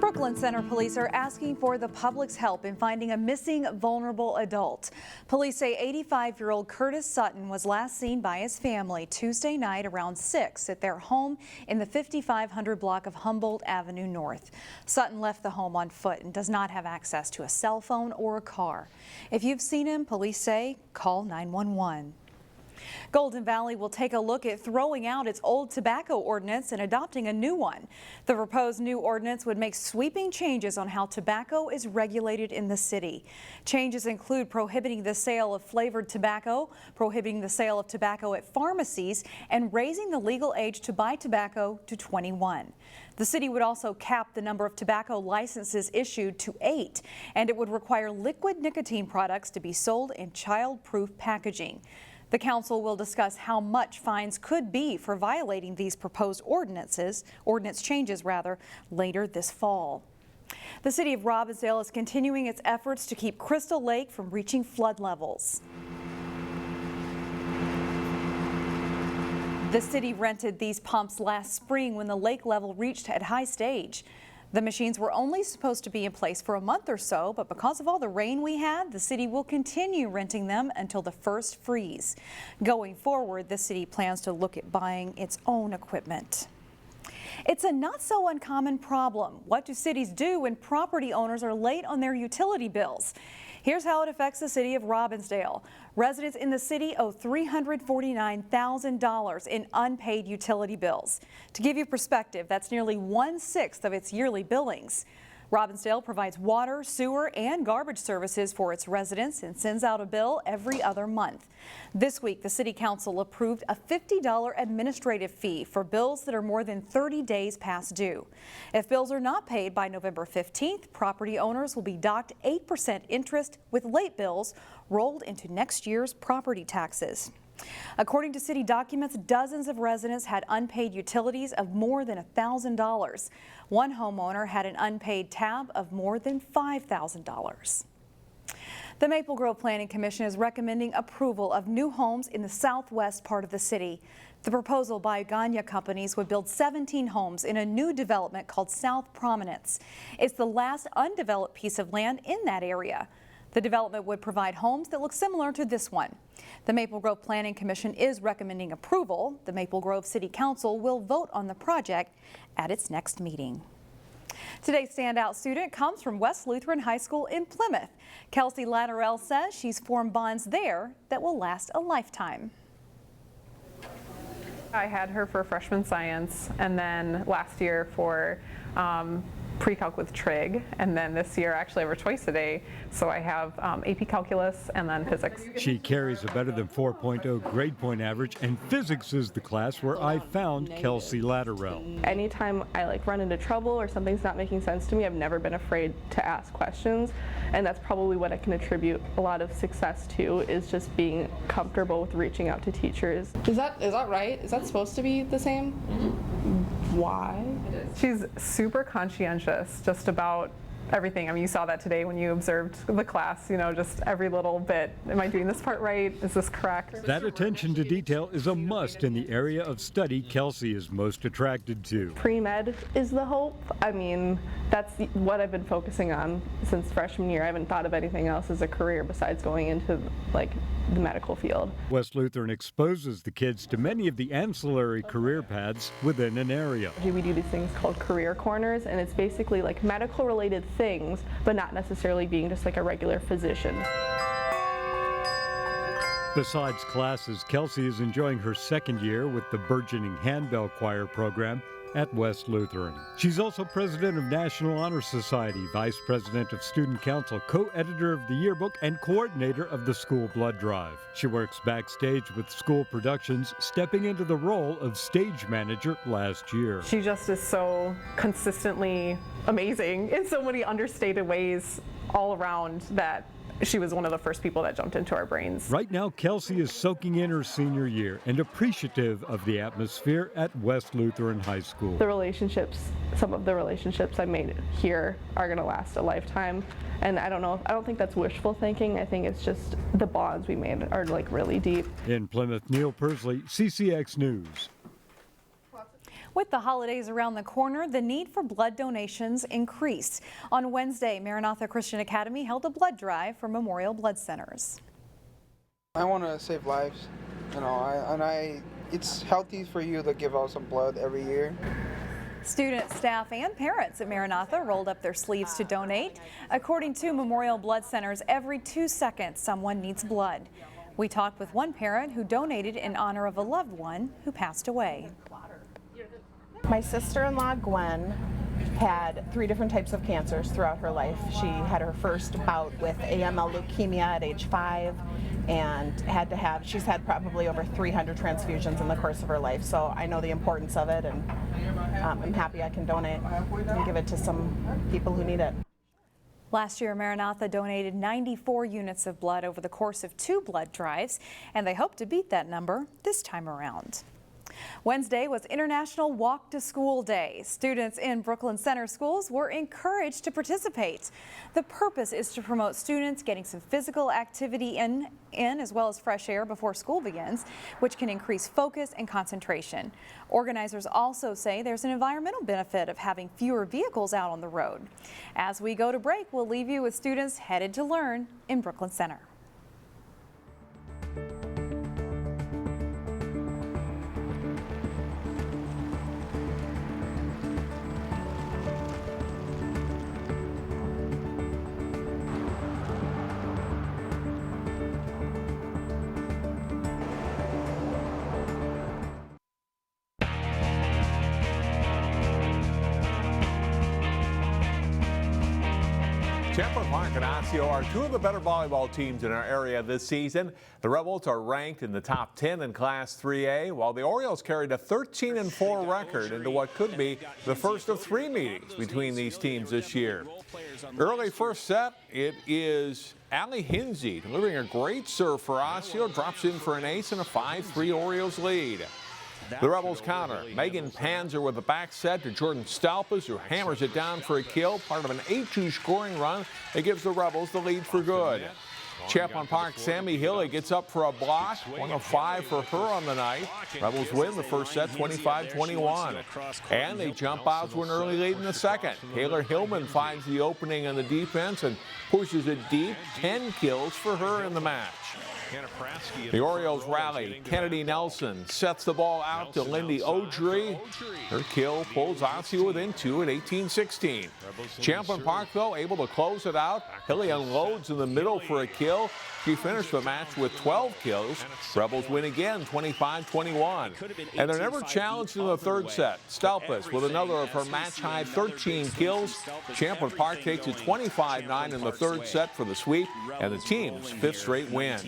Brooklyn Center police are asking for the public's help in finding a missing vulnerable adult. Police say 85-year-old Curtis Sutton was last seen by his family Tuesday night around 6 at their home in the 5500 block of Humboldt Avenue North. Sutton left the home on foot and does not have access to a cell phone or a car. If you've seen him, police say call 911. Golden Valley will take a look at throwing out its old tobacco ordinance and adopting a new one. The proposed new ordinance would make sweeping changes on how tobacco is regulated in the city. Changes include prohibiting the sale of flavored tobacco, prohibiting the sale of tobacco at pharmacies, and raising the legal age to buy tobacco to 21. The city would also cap the number of tobacco licenses issued to 8, and it would require liquid nicotine products to be sold in child-proof packaging. The council will discuss how much fines could be for violating these proposed ordinance changes later this fall. The city of Robbinsdale is continuing its efforts to keep Crystal Lake from reaching flood levels. The city rented these pumps last spring when the lake level reached at high stage. The machines were only supposed to be in place for a month or so, but because of all the rain we had, the city will continue renting them until the first freeze. Going forward, the city plans to look at buying its own equipment. It's a not so uncommon problem. What do cities do when property owners are late on their utility bills? Here's how it affects the city of Robbinsdale. Residents in the city owe $349,000 in unpaid utility bills. To give you perspective, that's nearly 1/6 of its yearly billings. Robbinsdale provides water, sewer, and garbage services for its residents and sends out a bill every other month. This week, the City Council approved a $50 administrative fee for bills that are more than 30 days past due. If bills are not paid by November 15th, property owners will be docked 8% interest with late bills rolled into next year's property taxes. According to city documents, dozens of residents had unpaid utilities of more than $1,000. One homeowner had an unpaid tab of more than $5,000. The Maple Grove Planning Commission is recommending approval of new homes in the southwest part of the city. The proposal by Ganya Companies would build 17 homes in a new development called South Prominence. It's the last undeveloped piece of land in that area. The development would provide homes that look similar to this one. The Maple Grove Planning Commission is recommending approval. The Maple Grove City Council will vote on the project at its next meeting. Today's standout student comes from West Lutheran High School in Plymouth. Kelsey Latterell says she's formed bonds there that will last a lifetime. I had her for freshman science, and then last year for pre-calc with trig, and then this year I actually have her twice a day, so I have AP calculus and then physics. She carries a better than 4.0 grade point average, and physics is the class where I found Kelsey Latterell. Anytime I run into trouble or something's not making sense to me, I've never been afraid to ask questions, and that's probably what I can attribute a lot of success to, is just being comfortable with reaching out to teachers. Is that right? Is that supposed to be the same? Why? She's super conscientious just about everything. I mean, you saw that today when you observed the class, just every little bit. Am I doing this part right? Is this correct? That attention to detail is a must in the area of study Kelsey is most attracted to. Pre-med is the hope. I mean, that's what I've been focusing on since freshman year. I haven't thought of anything else as a career besides going into the medical field. West Lutheran exposes the kids to many of the ancillary career paths within an area. We do these things called career corners, and it's basically medical related things, but not necessarily being just a regular physician. Besides classes, Kelsey is enjoying her second year with the burgeoning handbell choir program at West Lutheran. She's also president of National Honor Society, vice president of Student Council, co-editor of the yearbook, and coordinator of the school blood drive. She works backstage with school productions, stepping into the role of stage manager last year. She just is so consistently amazing in so many understated ways all around that she was one of the first people that jumped into our brains. Right now, Kelsey is soaking in her senior year and appreciative of the atmosphere at West Lutheran High School. Some of the relationships I made here are going to last a lifetime. And I don't think that's wishful thinking. I think it's just the bonds we made are really deep. In Plymouth, Neil Persley, CCX News. With the holidays around the corner, the need for blood donations increased. On Wednesday, Maranatha Christian Academy held a blood drive for Memorial Blood Centers. I want to save lives, it's healthy for you to give out some blood every year. Students, staff, and parents at Maranatha rolled up their sleeves to donate. According to Memorial Blood Centers, every 2 seconds someone needs blood. We talked with one parent who donated in honor of a loved one who passed away. My sister-in-law, Gwen, had 3 different types of cancers throughout her life. She had her first bout with AML leukemia at age 5 and she's had probably over 300 transfusions in the course of her life. So I know the importance of it, and I'm happy I can donate and give it to some people who need it. Last year, Maranatha donated 94 units of blood over the course of 2 blood drives, and they hope to beat that number this time around. Wednesday was International Walk to School Day. Students in Brooklyn Center schools were encouraged to participate. The purpose is to promote students getting some physical activity in as well as fresh air before school begins, which can increase focus and concentration. Organizers also say there's an environmental benefit of having fewer vehicles out on the road. As we go to break, we'll leave you with students headed to learn in Brooklyn Center. Plymouth and Osseo are 2 of the better volleyball teams in our area this season. The Rebels are ranked in the top 10 in Class 3A, while the Orioles carried a 13-4 record into what could be the first of 3 meetings between these teams this year. Early first set, it is Allie Hinsey delivering a great serve for Osseo, drops in for an ace and a 5-3 Orioles lead. The Rebels counter. Megan Panzer with a back set to Jordan Stalpas, who hammers it down for a kill, part of an 8-2 scoring run that gives the Rebels the lead for good. Champlin Park, Sammy Hilly gets up for a block, 1 of 5 for her on the night. Rebels win the first set 25-21. And they jump out to an early lead in the second. Taylor Hillman finds the opening on the defense and pushes it deep. 10 kills for her in the match. The Orioles rally. Kennedy Nelson sets the ball out to Lindy Odry. Her kill pulls Osseo within 2 at 18-16. Champlin Park, though, able to close it out. Hilly unloads in the middle for a kill. She finished the match with 12 kills. Rebels win again, 25-21. And they're never challenged in the third set. Stalpas with another of her match-high 13 kills. Champlin Park takes it 25-9 in the third set for the sweep and the team's 5th straight win.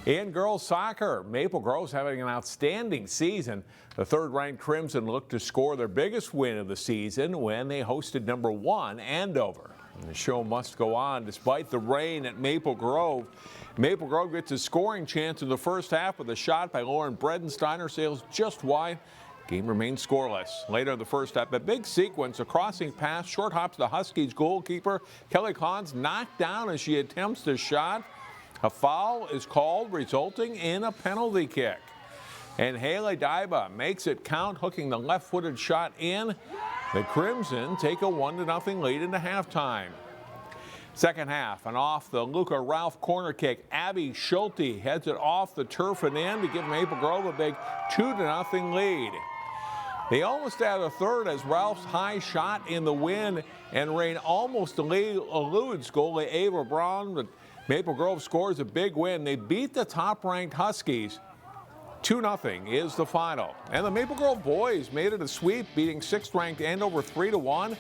In girls soccer, Maple Grove's having an outstanding season. The 3rd-ranked Crimson looked to score their biggest win of the season when they hosted number 1 Andover. And the show must go on despite the rain at Maple Grove. Maple Grove gets a scoring chance in the first half with a shot by Lauren Bredensteiner, sails just wide. Game remains scoreless. Later in the first half, a big sequence, a crossing pass, short hops the Huskies goalkeeper. Kelly Collins knocked down as she attempts the shot. A foul is called, resulting in a penalty kick. And Haley Daiba makes it count, hooking the left-footed shot in. The Crimson take a 1-0 lead into halftime. Second half, and off the Luca Ralph corner kick, Abby Schulte heads it off the turf and in to give Maple Grove a big 2-0 lead. They almost add a third as Ralph's high shot in the wind and rain almost eludes goalie Ava Braun, but Maple Grove scores a big win. They beat the top-ranked Huskies. 2-0 is the final. And the Maple Grove boys made it a sweep, beating 6th-ranked Andover 3-1.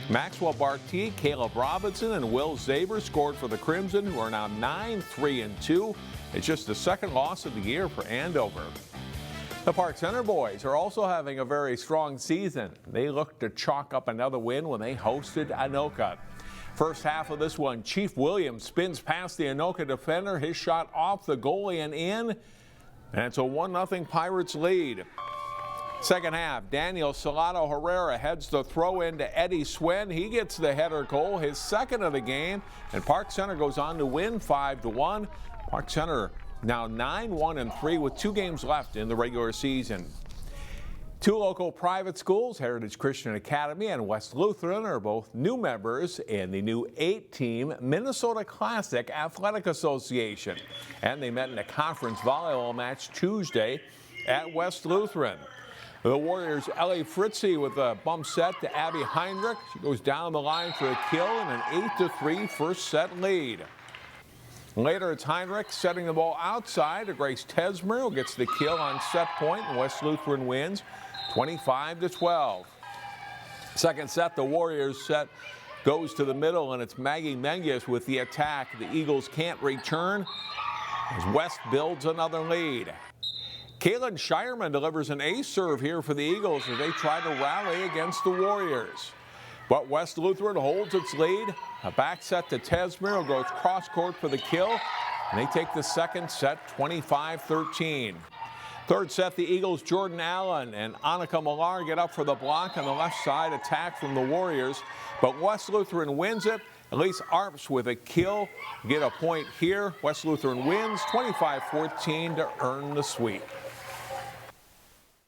Maxwell Barty, Caleb Robinson, and Will Zaber scored for the Crimson, who are now 9-3-2. It's just the 2nd loss of the year for Andover. The Park Center boys are also having a very strong season. They look to chalk up another win when they hosted Anoka. First half of this one, Chief Williams spins past the Anoka defender, his shot off the goalie and in. And it's a 1-0 Pirates lead. Second half, Daniel Salado Herrera heads the throw in to Eddie Swen. He gets the header goal, his 2nd of the game, and Park Center goes on to win 5-1. Park Center now 9-1-3 with 2 games left in the regular season. Two local private schools, Heritage Christian Academy and West Lutheran, are both new members in the new 8-team Minnesota Classic Athletic Association. And they met in a conference volleyball match Tuesday at West Lutheran. The Warriors' Ellie Fritzy with a bump set to Abby Heinrich. She goes down the line for a kill and an 8-3 first set lead. Later, it's Heinrich setting the ball outside to Grace Tesmer, who gets the kill on set point, and West Lutheran wins 25-12. Second set, the Warriors set goes to the middle, and it's Maggie Menges with the attack. The Eagles can't return as West builds another lead. Kaylin Shireman delivers an ace serve here for the Eagles as they try to rally against the Warriors. But West Lutheran holds its lead. A back set to Tesmer, who goes cross court for the kill, and they take the second set 25-13. Third set, the Eagles' Jordan Allen and Annika Millar get up for the block on the left side attack from the Warriors, but West Lutheran wins it. Elise Arps with a kill get a point here. West Lutheran wins 25-14 to earn the sweep.